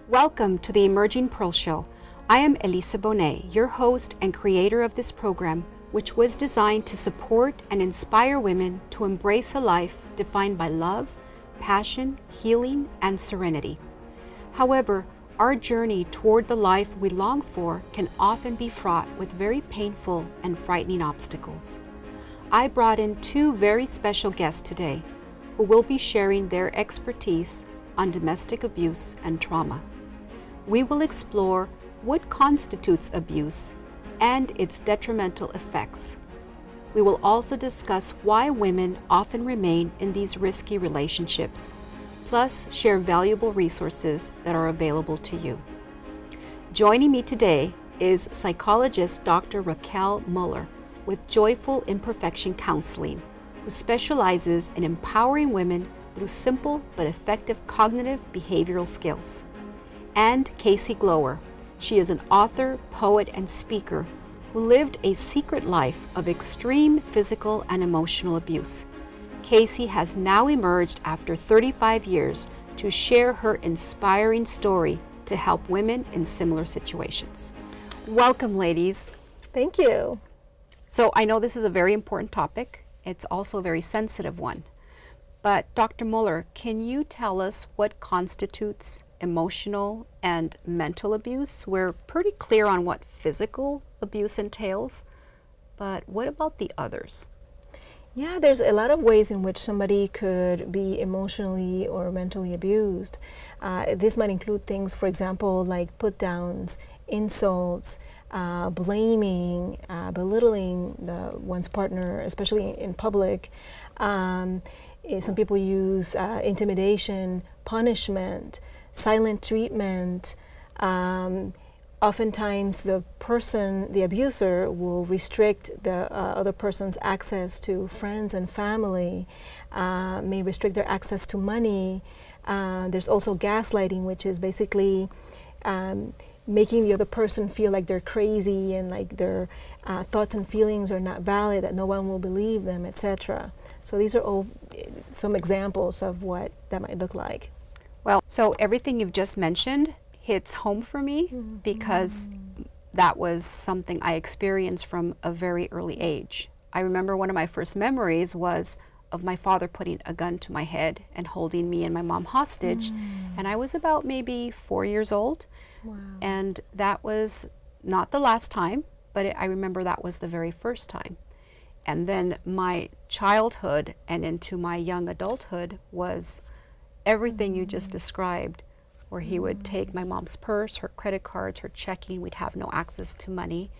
Welcome to the Emerging Pearl Show. I am Elisa Bonet, your host and creator of this program, which was designed to support and inspire women to embrace a life defined by love, passion, healing, and serenity. However, our journey toward the life we long for can often be fraught with very painful and frightening obstacles. I brought in two very special guests today who will be sharing their expertise on domestic abuse and trauma. We will explore what constitutes abuse and its detrimental effects. We will also discuss why women often remain in these risky relationships, plus share valuable resources that are available to you. Joining me today is psychologist Dr. Raquel Muller with Joyful Imperfection Counseling, who specializes in empowering women through simple but effective cognitive behavioral skills. And Kasey Gloer. She is an author, poet, and speaker who lived a secret life of extreme physical and emotional abuse. Kasey has now emerged after 35 years to share her inspiring story to help women in similar situations. Welcome, ladies. Thank you. So I know this is a very important topic. It's also a very sensitive one. But Dr. Muller, can you tell us what constitutes emotional and mental abuse? We're pretty clear on what physical abuse entails, but what about the others? Yeah, there's a lot of ways in which somebody could be emotionally or mentally abused. This might include things, for example, like put-downs, insults, blaming, belittling one's partner, especially in public. Some people use intimidation, punishment, silent treatment. Oftentimes the abuser will restrict the other person's access to friends and family, may restrict their access to money. There's also gaslighting, which is basically making the other person feel like they're crazy and like their thoughts and feelings are not valid, that no one will believe them, etc. So these are all some examples of what that might look like. Well, so everything you've just mentioned hits home for me because that was something I experienced from a very early age. I remember one of my first memories was of my father putting a gun to my head and holding me and my mom hostage. And I was about maybe 4 years old. Wow. And that was not the last time, but I remember that was the very first time. And then my childhood and into my young adulthood was everything you just described, where he would take my mom's purse, her credit cards, her checking. We'd have no access to money.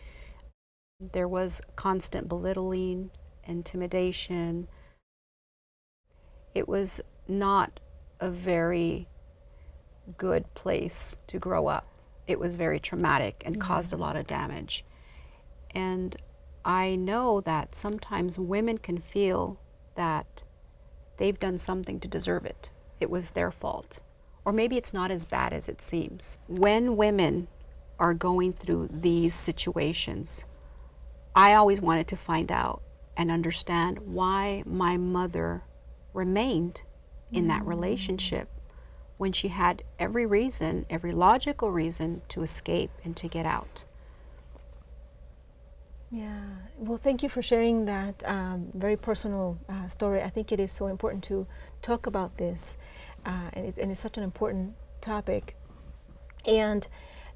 There was constant belittling, intimidation. It was not a very good place to grow up. It was very traumatic and caused a lot of damage. And I know that sometimes women can feel that they've done something to deserve it. It was their fault. Or maybe it's not as bad as it seems. When women are going through these situations, I always wanted to find out and understand why my mother remained in that relationship when she had every reason, every logical reason to escape and to get out. Yeah, well, thank you for sharing that very personal story. I think it is so important to talk about this, and it's such an important topic. And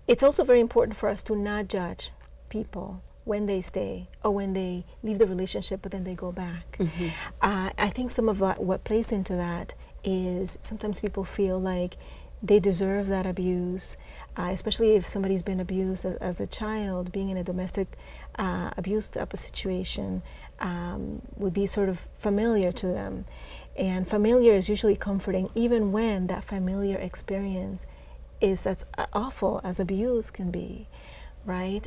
it's also very important for us to not judge people when they stay or when they leave the relationship, but then they go back. I think some of what plays into that is sometimes people feel like they deserve that abuse, especially if somebody's been abused as a child. Being in a domestic abuse type of situation would be sort of familiar to them. And familiar is usually comforting, even when that familiar experience is as awful as abuse can be, right?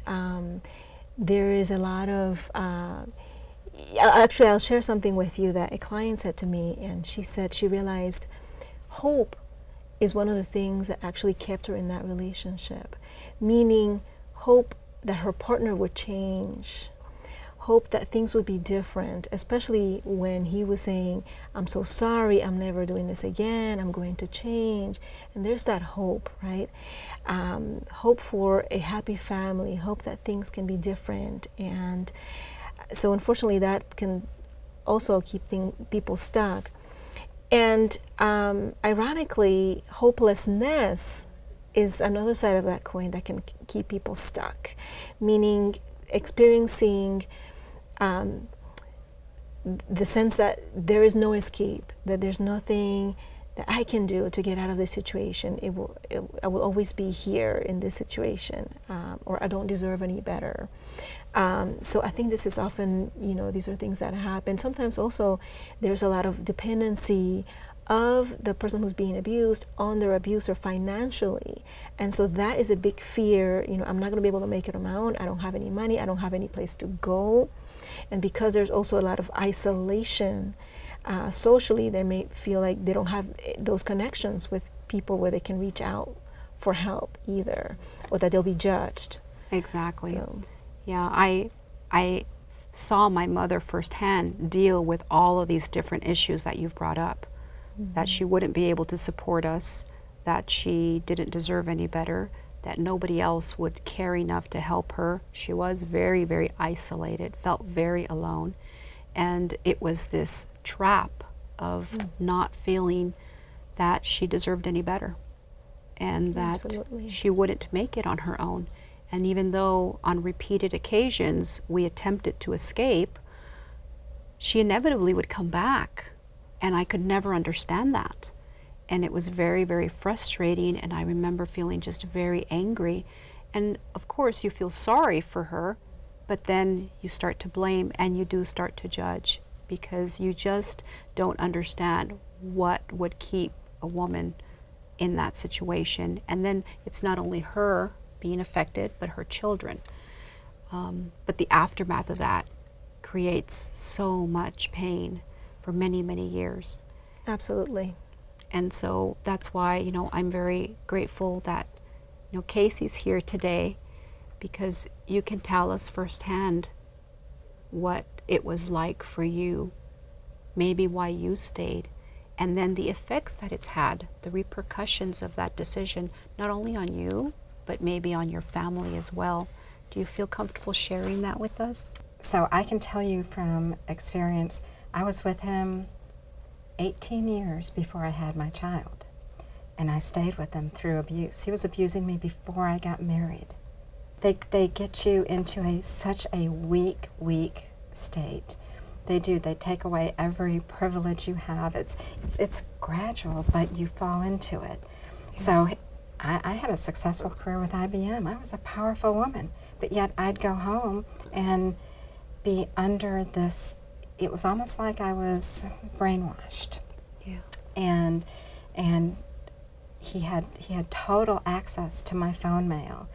There is a lot of, actually I'll share something with you that a client said to me, and she said she realized hope is one of the things that actually kept her in that relationship, meaning hope that her partner would change, hope that things would be different, especially when he was saying, I'm so sorry, I'm never doing this again, I'm going to change. And there's that hope, right? Hope for a happy family, hope that things can be different. And so unfortunately that can also keep people stuck. And ironically, hopelessness is another side of that coin that can keep people stuck, meaning experiencing the sense that there is no escape, that there's nothing that I can do to get out of this situation. I will always be here in this situation, or I don't deserve any better. So I think this is often, these are things that happen. Sometimes also there's a lot of dependency of the person who's being abused on their abuser financially. And so that is a big fear. I'm not going to be able to make it on my own. I don't have any money. I don't have any place to go. And because there's also a lot of isolation socially, they may feel like they don't have those connections with people where they can reach out for help either, or that they'll be judged. Exactly. So. Yeah, I saw my mother firsthand deal with all of these different issues that you've brought up. Mm-hmm. That she wouldn't be able to support us, that she didn't deserve any better, that nobody else would care enough to help her. She was very, very isolated, felt very alone. And it was this trap of not feeling that she deserved any better, and that Absolutely. she wouldn't make it on her own. And even though on repeated occasions we attempted to escape, she inevitably would come back. And I could never understand that. And it was very, very frustrating. And I remember feeling just very angry. And of course you feel sorry for her, but then you start to blame and you do start to judge, because you just don't understand what would keep a woman in that situation. And then it's not only her being affected, but her children. But the aftermath of that creates so much pain for many, many years. Absolutely. And so that's why, I'm very grateful that, Kasey's here today, because you can tell us firsthand what it was like for you, maybe why you stayed, and then the effects that it's had, the repercussions of that decision, not only on you, but maybe on your family as well. Do you feel comfortable sharing that with us? So I can tell you from experience, I was with him 18 years before I had my child, and I stayed with him through abuse. He was abusing me before I got married. They get you into such a weak state. They do. They take away every privilege you have. It's gradual, but you fall into it. Yeah. So I had a successful career with IBM. I was a powerful woman, but yet I'd go home and be under this. It was almost like I was brainwashed. Yeah. And he had total access to my phone mail.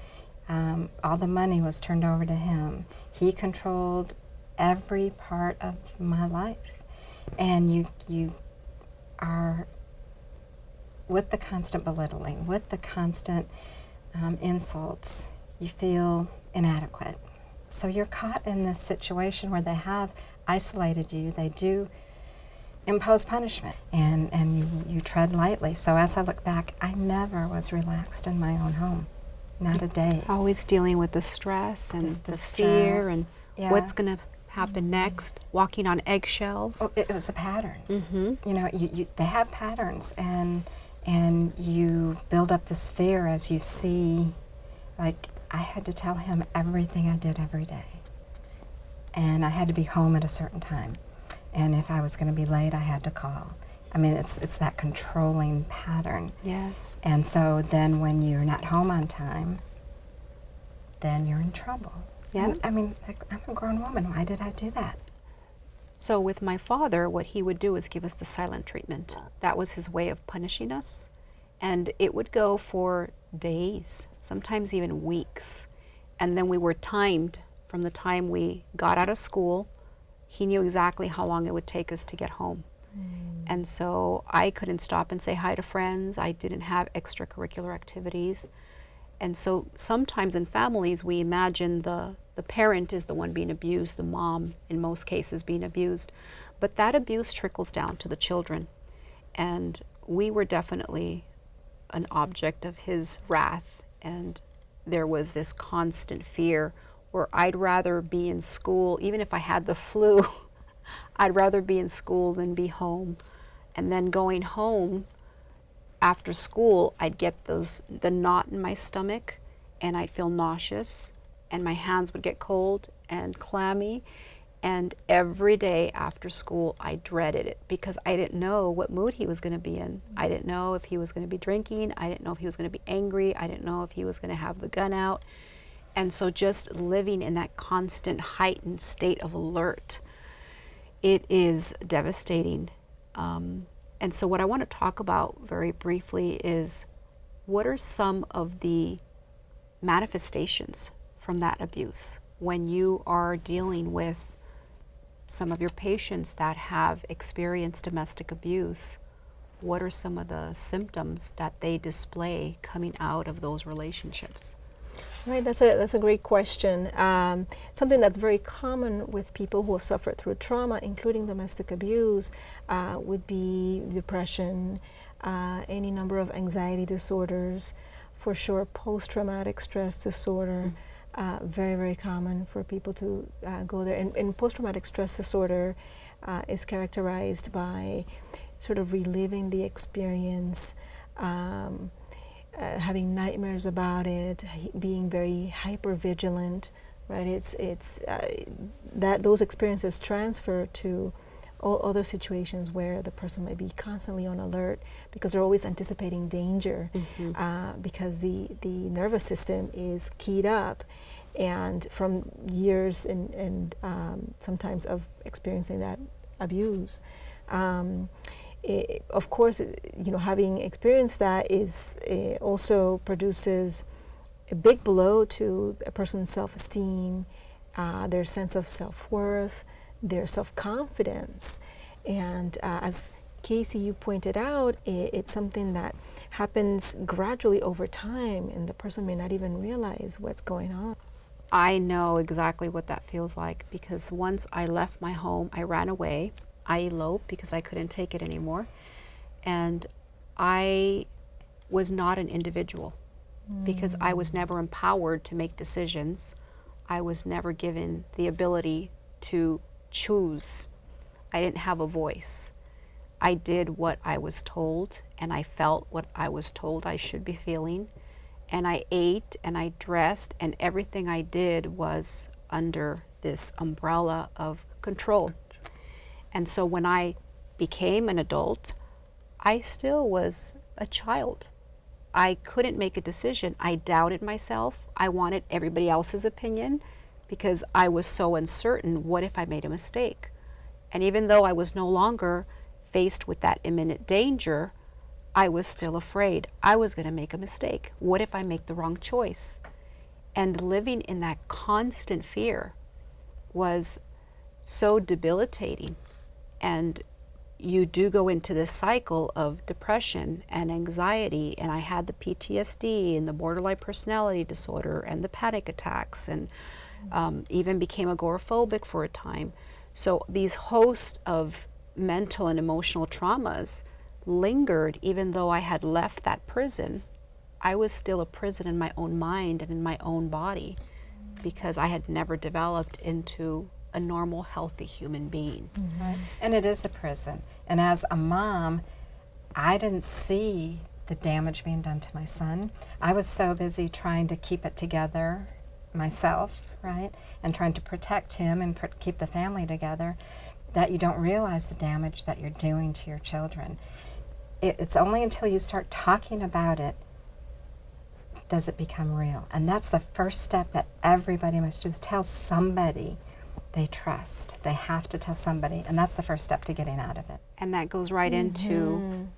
All the money was turned over to him. He controlled every part of my life. And you are, with the constant belittling, with the constant insults, you feel inadequate. So you're caught in this situation where they have isolated you. They do impose punishment, and you tread lightly. So as I look back, I never was relaxed in my own home, not a day. Always dealing with the stress and the fear and what's going to happen next, walking on eggshells. Oh, it was a pattern. Mm-hmm. They have patterns, and you build up this fear as you see, like, I had to tell him everything I did every day. And I had to be home at a certain time. And if I was going to be late, I had to call. I mean, it's that controlling pattern. Yes. And so then when you're not home on time, then you're in trouble. Yeah. I mean, I'm a grown woman. Why did I do that? So with my father, what he would do is give us the silent treatment. That was his way of punishing us. And it would go for days, sometimes even weeks. And then we were timed from the time we got out of school. He knew exactly how long it would take us to get home. And so I couldn't stop and say hi to friends. I didn't have extracurricular activities. And so sometimes in families we imagine the The parent is the one being abused, the mom in most cases being abused. But that abuse trickles down to the children. And we were definitely an object of his wrath. And there was this constant fear where I'd rather be in school, even if I had the flu, I'd rather be in school than be home. And then going home after school, I'd get the knot in my stomach, and I'd feel nauseous, and my hands would get cold and clammy. And every day after school, I dreaded it because I didn't know what mood he was going to be in. I didn't know if he was going to be drinking. I didn't know if he was going to be angry. I didn't know if he was going to have the gun out. And so just living in that constant heightened state of alert, it is devastating. And so what I want to talk about very briefly is what are some of the manifestations from that abuse when you are dealing with some of your patients that have experienced domestic abuse? What are some of the symptoms that they display coming out of those relationships? Right, that's a great question. Something that's very common with people who have suffered through trauma, including domestic abuse, would be depression, any number of anxiety disorders, for sure post-traumatic stress disorder, very, very common for people to go there. And post-traumatic stress disorder is characterized by sort of reliving the experience, having nightmares about it, being very hypervigilant, right? It's that those experiences transfer to all other situations where the person might be constantly on alert because they're always anticipating danger, because the nervous system is keyed up, and from years and sometimes of experiencing that abuse. Of course, having experienced that also produces a big blow to a person's self-esteem, their sense of self-worth, their self-confidence. And as Kasey, you pointed out, it's something that happens gradually over time, and the person may not even realize what's going on. I know exactly what that feels like because once I left my home, I ran away. I eloped because I couldn't take it anymore. And I was not an individual because I was never empowered to make decisions. I was never given the ability to choose. I didn't have a voice. I did what I was told, and I felt what I was told I should be feeling. And I ate and I dressed, and everything I did was under this umbrella of control. And so when I became an adult, I still was a child. I couldn't make a decision. I doubted myself. I wanted everybody else's opinion because I was so uncertain. What if I made a mistake? And even though I was no longer faced with that imminent danger, I was still afraid. I was going to make a mistake. What if I make the wrong choice? And living in that constant fear was so debilitating. And you do go into this cycle of depression and anxiety, and I had the PTSD and the borderline personality disorder and the panic attacks, and even became agoraphobic for a time. So these hosts of mental and emotional traumas lingered. Even though I had left that prison, I was still a prison in my own mind and in my own body because I had never developed into a normal, healthy human being. Right. And it is a prison. And as a mom, I didn't see the damage being done to my son. I was so busy trying to keep it together myself, right? And trying to protect him and keep the family together, that you don't realize the damage that you're doing to your children. It's only until you start talking about it does it become real. And that's the first step that everybody must do, is tell somebody they trust. They have to tell somebody, and that's the first step to getting out of it. And that goes right into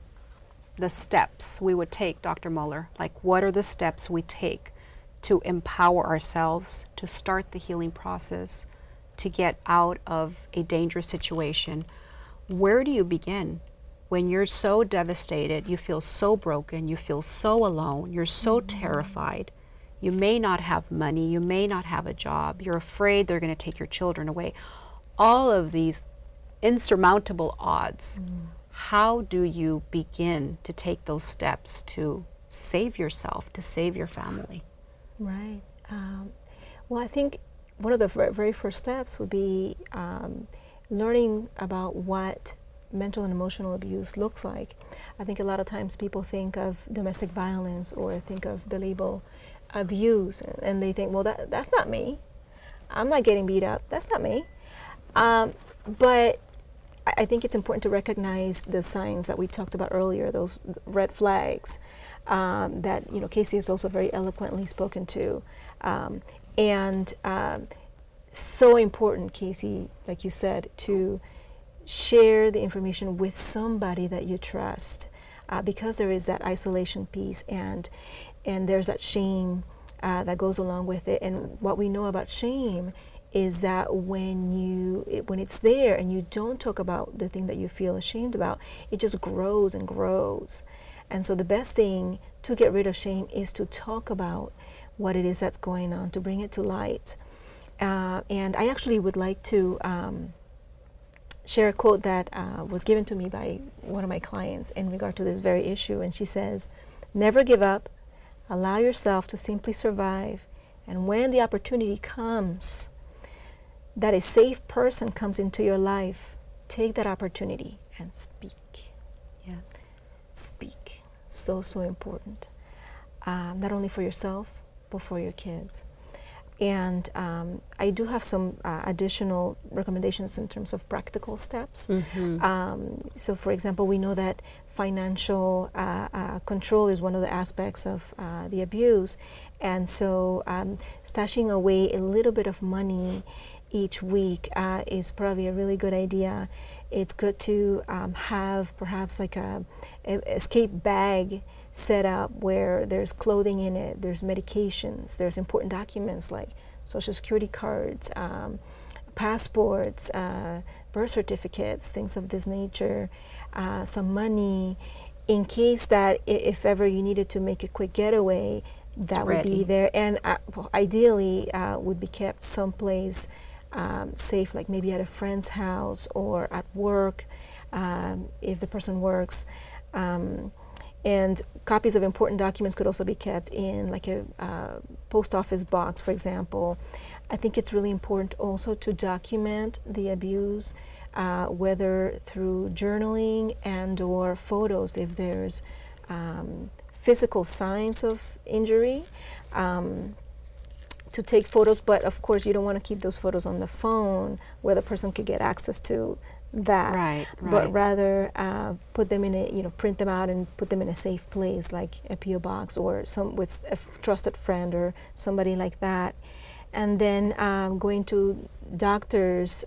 the steps we would take, Dr. Muller. Like, what are the steps we take to empower ourselves, to start the healing process, to get out of a dangerous situation? Where do you begin? When you're so devastated, you feel so broken, you feel so alone, you're so terrified, You may not have money, you may not have a job, you're afraid they're going to take your children away. All of these insurmountable odds. How do you begin to take those steps to save yourself, to save your family? Right. Well, I think one of the very first steps would be learning about what mental and emotional abuse looks like. I think a lot of times people think of domestic violence or think of the label abuse, and they think, well, that's not me. I'm not getting beat up. That's not me. But I think it's important to recognize the signs that we talked about earlier, those red flags that Kasey has also very eloquently spoken to, and so important, Kasey, like you said, to share the information with somebody that you trust, because there is that isolation piece, and there's that shame that goes along with it. And what we know about shame is that when it's there and you don't talk about the thing that you feel ashamed about, it just grows and grows. And so the best thing to get rid of shame is to talk about what it is that's going on, to bring it to light. And I actually would like to share a quote that was given to me by one of my clients in regard to this very issue. And she says, "Never give up, allow yourself to simply survive, and when the opportunity comes that a safe person comes into your life, take that opportunity and speak." Yes. Speak. So important. Not only for yourself, but for your kids. And I do have some additional recommendations in terms of practical steps. So for example, we know that financial control is one of the aspects of the abuse. And so stashing away a little bit of money each week is probably a really good idea. It's good to have perhaps like a escape bag set up where there's clothing in it, there's medications, there's important documents like social security cards, passports, birth certificates, things of this nature, some money in case that if ever you needed to make a quick getaway, that would be there. And ideally would be kept someplace safe, like maybe at a friend's house or at work, if the person works. And copies of important documents could also be kept in like a post office box, for example. I think it's really important also to document the abuse, whether through journaling and or photos if there's physical signs of injury. To take photos, but of course you don't want to keep those photos on the phone where the person could get access to that. Right. But rather put them in a, print them out and put them in a safe place like a PO box or with a trusted friend or somebody like that. And then going to doctors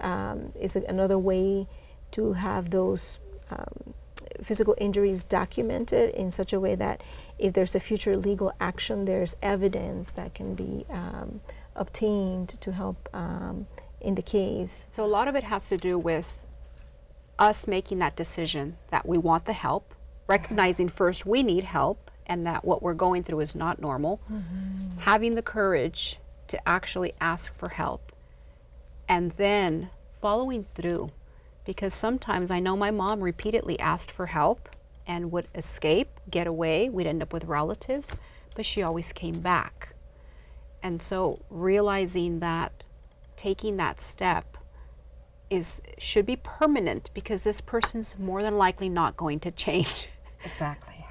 is another way to have those physical injuries documented in such a way that if there's a future legal action, there's evidence that can be obtained to help in the case. So a lot of it has to do with us making that decision that we want the help, recognizing first we need help and that what we're going through is not normal, having the courage to actually ask for help, and then following through. Because sometimes I know my mom repeatedly asked for help and would escape, get away, we'd end up with relatives, but she always came back. And so realizing that taking that step should be permanent, because this person's more than likely not going to change. Exactly.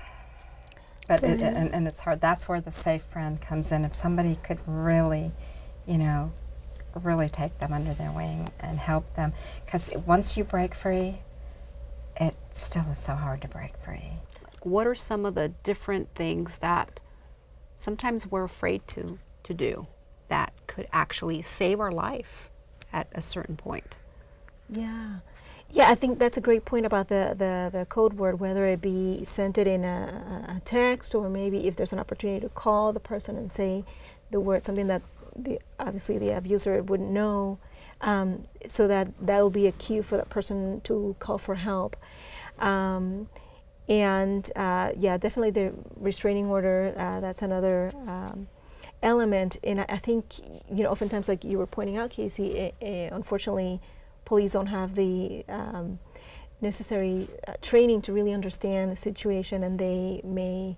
But and it's hard. That's where the safe friend comes in. If somebody could really, really take them under their wing and help them. Because once you break free, it still is so hard to break free. What are some of the different things that sometimes we're afraid to do that could actually save our life at a certain point? Yeah, I think that's a great point about the code word, whether it be sent it in a text or maybe if there's an opportunity to call the person and say the word, something that obviously the abuser wouldn't know, so that will be a cue for that person to call for help. And definitely the restraining order, that's another element. And I think, oftentimes, like you were pointing out, Kasey, unfortunately, police don't have the necessary training to really understand the situation, and they may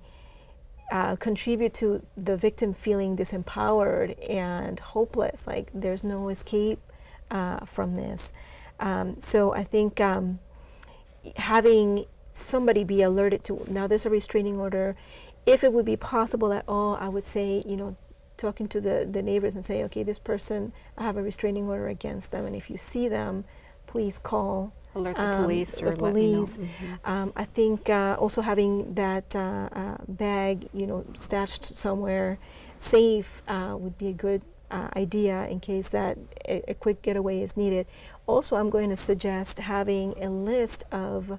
contribute to the victim feeling disempowered and hopeless, like there's no escape from this. So I think having somebody be alerted to, now there's a restraining order. If it would be possible at all, I would say, talking to the neighbors and say, okay, this person, I have a restraining order against them, and if you see them, please call. Alert the police or the police. let me know. I think also having that bag, stashed somewhere safe would be a good idea in case that a quick getaway is needed. Also, I'm going to suggest having a list of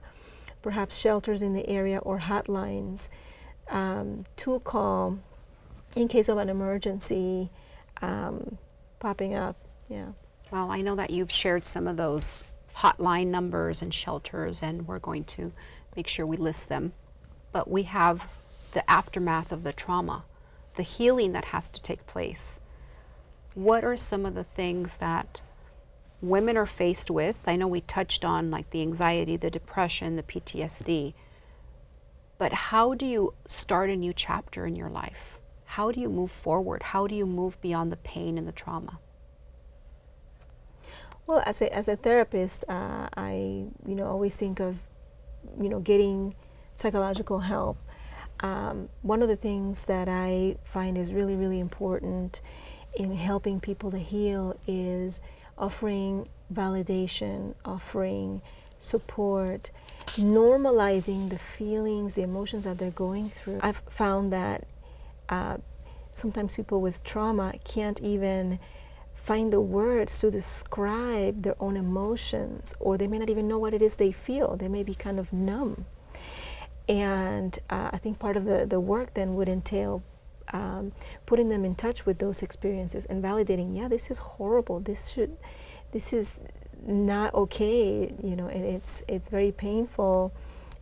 perhaps shelters in the area or hotlines to call in case of an emergency popping up. Yeah. Well, I know that you've shared some of those hotline numbers and shelters, and we're going to make sure we list them. But we have the aftermath of the trauma, the healing that has to take place. What are some of the things that women are faced with? I know we touched on like the anxiety, the depression, the PTSD, but how do you start a new chapter in your life? How do you move forward? How do you move beyond the pain and the trauma? Well, as a therapist, I always think of getting psychological help. One of the things that I find is really, really important in helping people to heal is offering validation, offering support, normalizing the feelings, the emotions that they're going through. I've found that sometimes people with trauma can't even find the words to describe their own emotions, or they may not even know what it is they feel. They may be kind of numb. And I think part of the work then would entail putting them in touch with those experiences and validating, yeah, this is horrible. This is not okay, and it's very painful.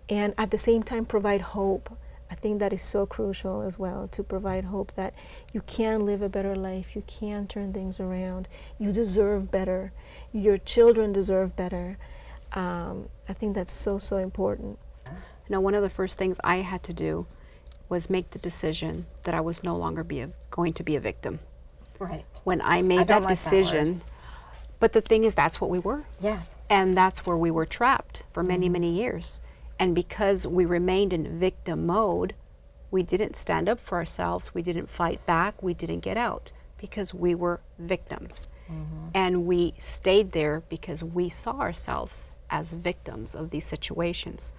And at the same time provide hope. I think that is so crucial as well, to provide hope that you can live a better life, you can turn things around, you deserve better, your children deserve better. I think that's so, so important. One of the first things I had to do was make the decision that I was no longer going to be a victim. Right. When I made that decision, but the thing is, that's what we were. Yeah. And that's where we were trapped for many, many years. And because we remained in victim mode, we didn't stand up for ourselves, we didn't fight back, we didn't get out, because we were victims. And we stayed there because we saw ourselves as victims of these situations.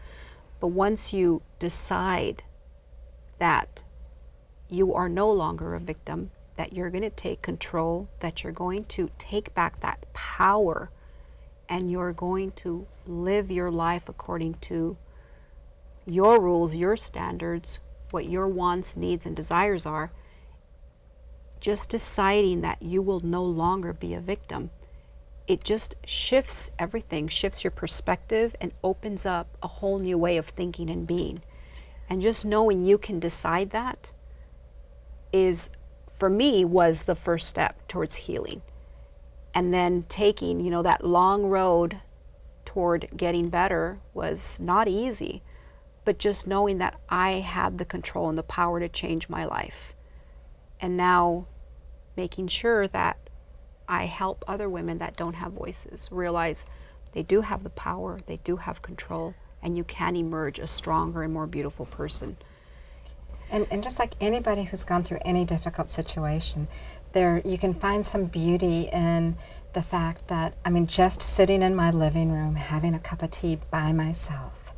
But once you decide that you are no longer a victim, that you're going to take control, that you're going to take back that power, and you're going to live your life according to your rules, your standards, what your wants, needs, and desires are, just deciding that you will no longer be a victim, it just shifts everything, shifts your perspective, and opens up a whole new way of thinking and being. And just knowing you can decide that is, for me, was the first step towards healing. And then taking, that long road toward getting better was not easy, but just knowing that I had the control and the power to change my life. And now making sure that I help other women that don't have voices realize they do have the power, they do have control, and you can emerge a stronger and more beautiful person. And just like anybody who's gone through any difficult situation, you can find some beauty in the fact that, just sitting in my living room having a cup of tea by myself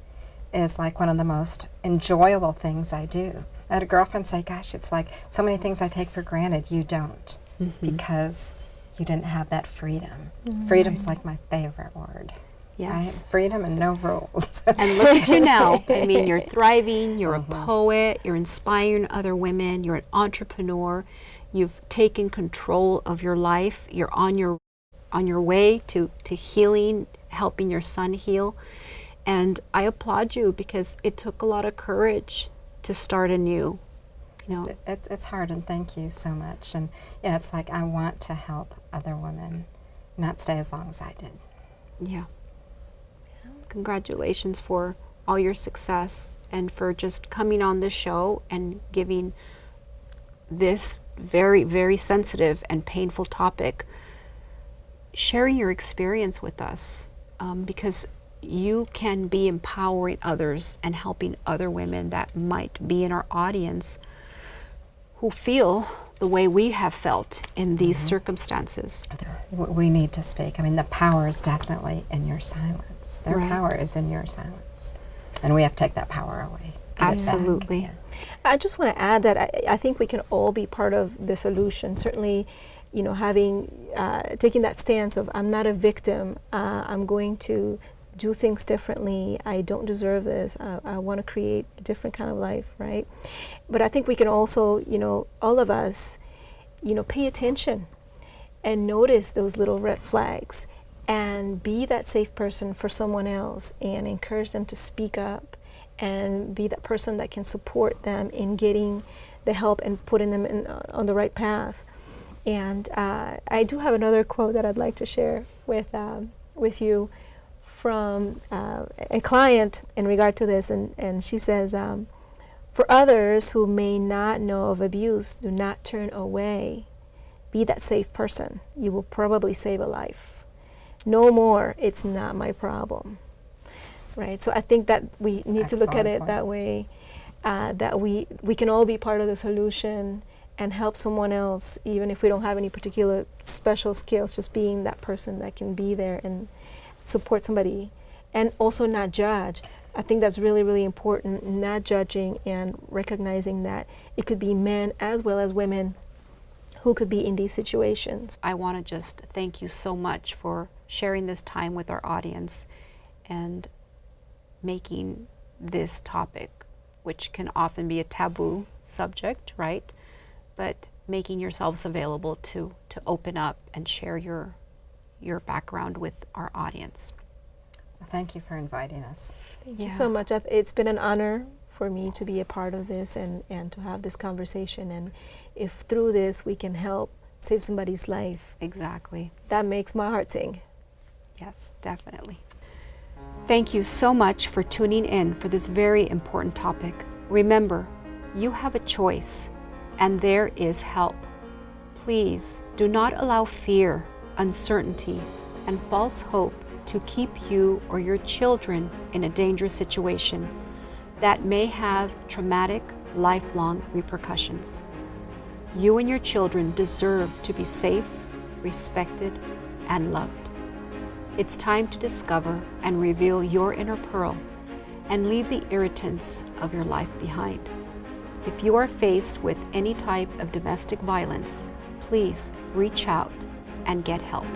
is like one of the most enjoyable things I do. I had a girlfriend say, gosh, it's like so many things I take for granted you don't, because you didn't have that freedom. Freedom's like my favorite word. Yes. Right? Freedom and no rules. And look at you now. You're thriving, you're a poet, you're inspiring other women, you're an entrepreneur, you've taken control of your life, you're on your way to healing, helping your son heal. And I applaud you, because it took a lot of courage to start anew. You know, It's hard, and thank you so much. And yeah, it's like I want to help other women not stay as long as I did. yeah. Congratulations for all your success and for just coming on this show and giving this very, very sensitive and painful topic, sharing your experience with us, because you can be empowering others and helping other women that might be in our audience who feel the way we have felt in these circumstances. We need to speak. I mean, the power is definitely in your silence. Their Right. power is in your silence. And we have to take that power away. Get it back. Absolutely. Yeah. I just want to add that I think we can all be part of the solution. Certainly, you know, having taking that stance of I'm not a victim. I'm going to do things differently. I don't deserve this. I want to create a different kind of life, right? But I think we can also, you know, all of us, you know, pay attention and notice those little red flags and be that safe person for someone else and encourage them to speak up and be that person that can support them in getting the help and putting them on the right path. And I do have another quote that I'd like to share with you from a client in regard to this, and she says, for others who may not know of abuse, do not turn away. Be that safe person. You will probably save a life. No more, it's not my problem. Right? So I think that we need to look at it that way, that we can all be part of the solution and help someone else, even if we don't have any particular special skills, just being that person that can be there and support somebody, and also not judge. I think that's really, really important, not judging and recognizing that it could be men as well as women who could be in these situations. I want to just thank you so much for sharing this time with our audience and making this topic, which can often be a taboo subject, right? But making yourselves available to open up and share your background with our audience. Well, thank you for inviting us. Thank you so much. It's been an honor for me to be a part of this and to have this conversation. And if through this we can help save somebody's life, Exactly. that makes my heart sing. Yes, definitely. Thank you so much for tuning in for this very important topic. Remember, you have a choice, and there is help. Please do not allow fear, uncertainty, and false hope to keep you or your children in a dangerous situation that may have traumatic, lifelong repercussions. You and your children deserve to be safe, respected, and loved. It's time to discover and reveal your inner pearl and leave the irritants of your life behind. If you are faced with any type of domestic violence, please reach out and get help.